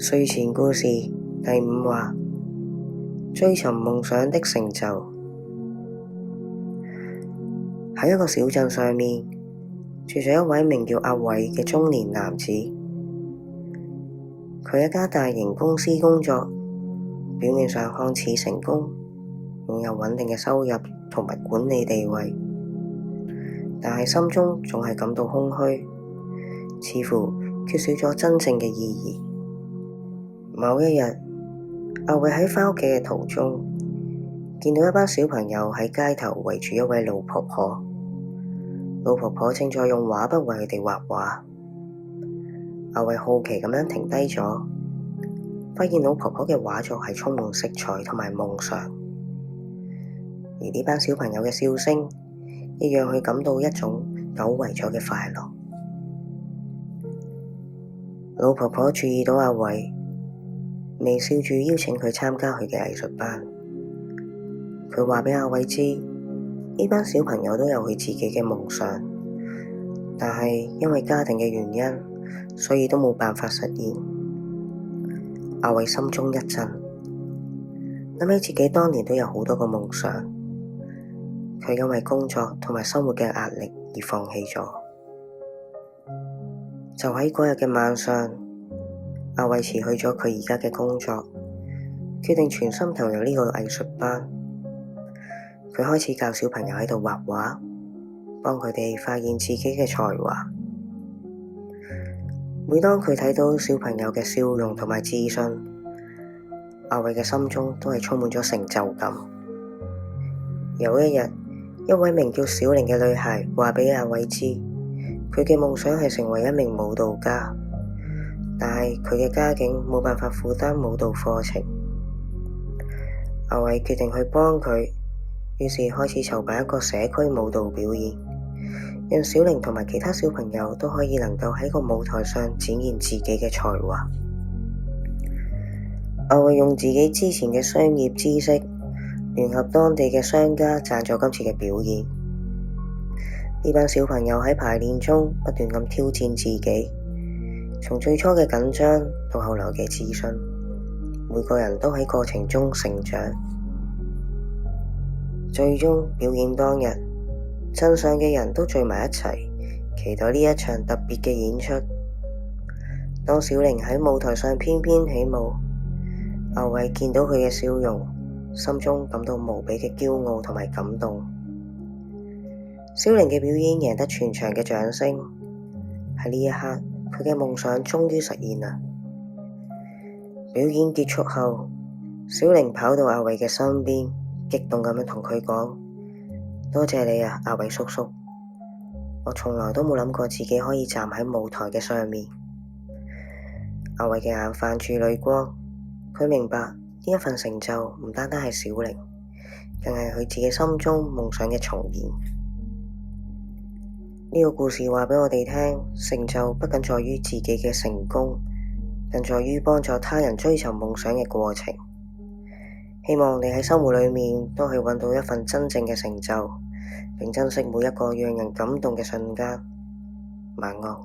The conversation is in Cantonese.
睡前故事第5話：追尋夢想的成就。喺一個小鎮上面，住着一位名叫阿偉嘅中年男子。佢一家大型公司工作，表面上看似成功，擁有穩定嘅收入同埋管理地位，但係心中總係感到空虛，似乎缺少咗真正嘅意義。某一日，阿偉喺返屋企嘅途中，見到一班小朋友喺街頭圍住一位老婆婆。老婆婆正在用畫筆為佢哋畫畫。阿偉好奇咁樣停低咗，發現老婆婆嘅畫作係充滿色彩同埋夢想，而呢班小朋友嘅笑聲亦讓佢感到一種久違咗嘅快樂。老婆婆注意到阿偉，微笑住邀請佢參加佢嘅藝術班。佢話畀阿偉知，呢班小朋友都有佢自己嘅夢想，但係因為家庭嘅原因，所以都冇辦法實現。阿偉心中一震，諗起自己當年都有好多個夢想，佢因為工作同埋生活嘅壓力而放棄咗。就喺嗰日嘅晚上，阿偉辭去咗佢而家嘅工作，決定全心投入呢個藝術班。佢開始教小朋友喺度畫畫，幫佢哋發現自己嘅才華。每當佢睇到小朋友嘅笑容同埋自信，阿偉嘅心中都係充滿咗成就感。有一日，一位名叫小玲嘅女孩話畀阿偉知，佢嘅夢想係成為一名舞蹈家，但係佢嘅家境冇辦法負擔舞蹈課程。阿偉決定去幫佢，於是開始籌辦一個社區舞蹈表演，讓小玲同埋其他小朋友都可以能夠喺個舞台上展現自己嘅才華。阿偉用自己之前嘅商業知識，聯合當地嘅商家贊助今次嘅表演。呢班小朋友喺排練中不斷咁挑戰自己，從最初嘅緊張到後來嘅自信，每個人都喺過程中成長。最終表演當日，鎮上嘅人都聚埋一齊，期待呢一場特別嘅演出。當小玲喺舞台上翩翩起舞，阿偉見到佢嘅笑容，心中感到無比嘅驕傲同埋感動。小玲嘅表演贏得全場嘅掌聲。喺呢一刻，佢嘅夢想終於實現啦。表演結束後，小玲跑到阿偉嘅身邊，激動咁樣同佢講：多謝你啊，阿偉叔叔！我從來都冇諗過自己可以站喺舞台嘅上面。阿偉嘅眼泛住淚光，佢明白呢一份成就唔單單係小玲，更係佢自己心中夢想嘅重現。呢個故事話畀我哋聽，成就不僅在於自己嘅成功，更在於幫助他人追尋夢想嘅過程。希望你喺生活裏面都可以揾到一份真正嘅成就，並珍惜每一個讓人感動嘅瞬間。晚安。